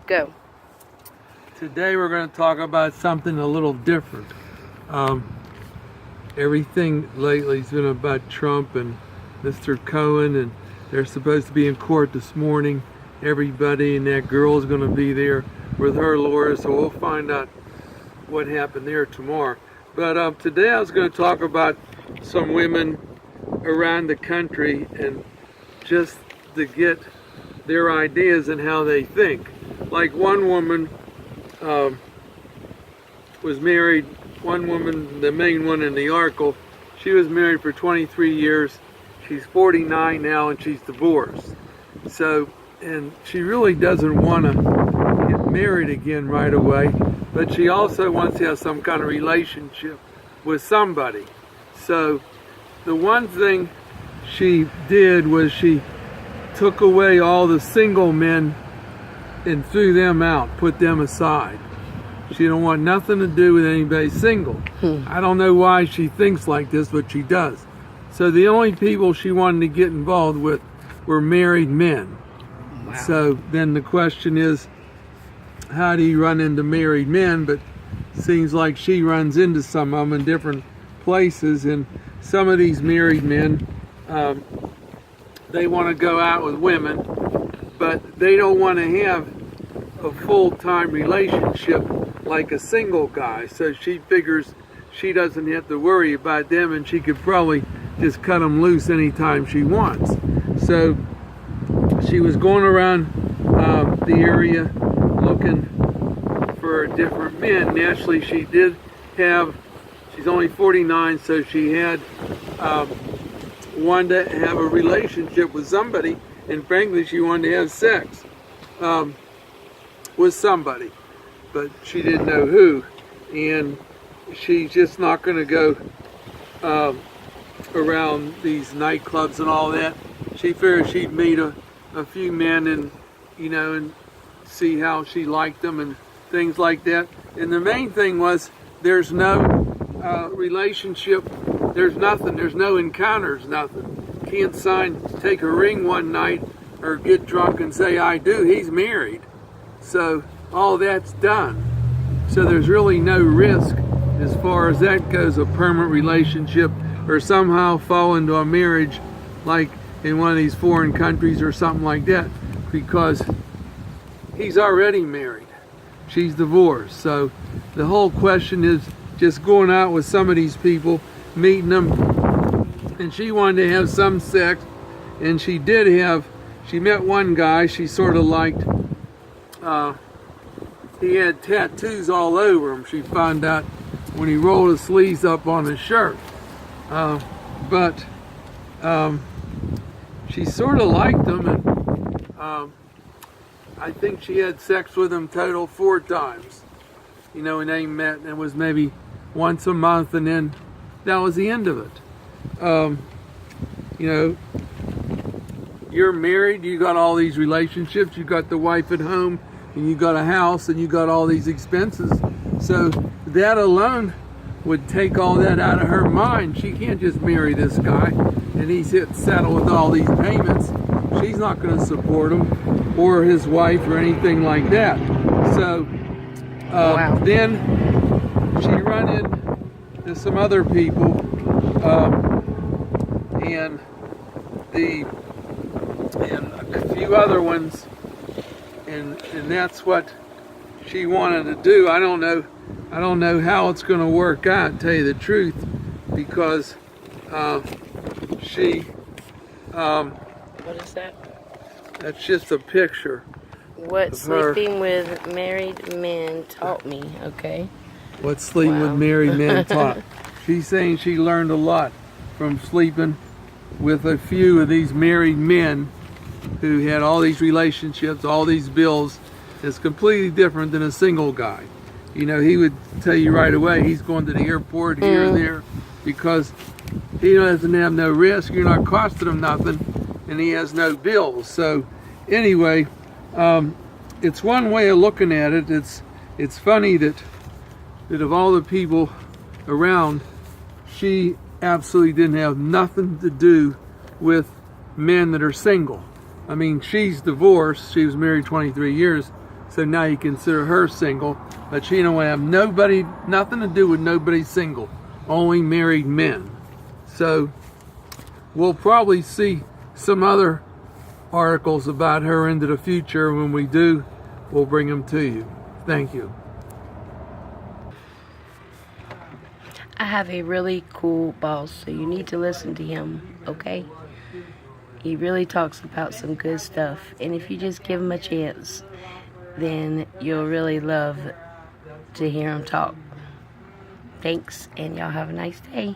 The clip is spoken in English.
Go. Today we're going to talk about something a little different. Everything lately has been about Trump and Mr. Cohen, and they're supposed to be in court this morning. Everybody and that girl is going to be there with her lawyer, so we'll find out what happened there tomorrow. But today I was going to talk about some women around the country and just to get their ideas and how they think. Like one woman was married, one woman, the main one in the article, she was married for 23 years. She's 49 now and she's divorced. So, and she really doesn't want to get married again right away, but she also wants to have some kind of relationship with somebody. So the one thing she did was she took away all the single men and threw them out, put them aside. She don't want nothing to do with anybody single. I don't know why she thinks like this, but she does. So the only people she wanted to get involved with were married men. Wow. So then the question is, how do you run into married men? But seems like she runs into some of them in different places, and some of these married men, they want to go out with women, but they don't want to have a full-time relationship like a single guy. So she figures she doesn't have to worry about them, and she could probably just cut them loose anytime she wants. So she was going around the area looking for different men. Naturally, she did have, she's only 49, so she had wanted to have a relationship with somebody, and frankly, she wanted to have sex with somebody, but she didn't know who, and she's just not going to go around these nightclubs and all that. She figured she'd meet a few men and, you know, and see how she liked them and things like that. And the main thing was there's no relationship, there's nothing, there's no encounters, nothing. Can't take a ring one night or get drunk and say I do. He's married. So all that's done. So there's really no risk as far as that goes, a permanent relationship or somehow fall into a marriage like in one of these foreign countries or something like that, because he's already married. She's divorced. So the whole question is just going out with some of these people, meeting them, and she wanted to have some sex, and she met one guy she sort of liked. He had tattoos all over him, she found out when he rolled his sleeves up on his shirt. But she sort of liked him, and I think she had sex with him total 4 times. You know, and they met, and it was maybe once a month, and then that was the end of it. You know, you're married, you got all these relationships, you got the wife at home, and you got a house, and you got all these expenses. So that alone would take all that out of her mind. She can't just marry this guy and he's settled with all these payments. She's not going to support him or his wife or anything like that. So wow. Then she run into some other people, and a few other ones, and that's what she wanted to do. I don't know how it's going to work out, to tell you the truth, because she what is that? That's just a picture. What sleeping with married men taught me, okay? What sleeping with married men taught. She's saying she learned a lot from sleeping with a few of these married men who had all these relationships, all these bills. It's completely different than a single guy. You know, he would tell you right away he's going to the airport here and there because he doesn't have no risk. You're not costing him nothing, and he has no bills. So anyway, it's one way of looking at it. It's funny that of all the people around, she absolutely didn't have nothing to do with men that are single. I mean, she's divorced. She was married 23 years. So now you consider her single. But she don't have nobody, nothing to do with nobody single. Only married men. So we'll probably see some other articles about her into the future. When we do, we'll bring them to you. Thank you. I have a really cool boss, so you need to listen to him, okay? He really talks about some good stuff, and if you just give him a chance, then you'll really love to hear him talk. Thanks, and y'all have a nice day.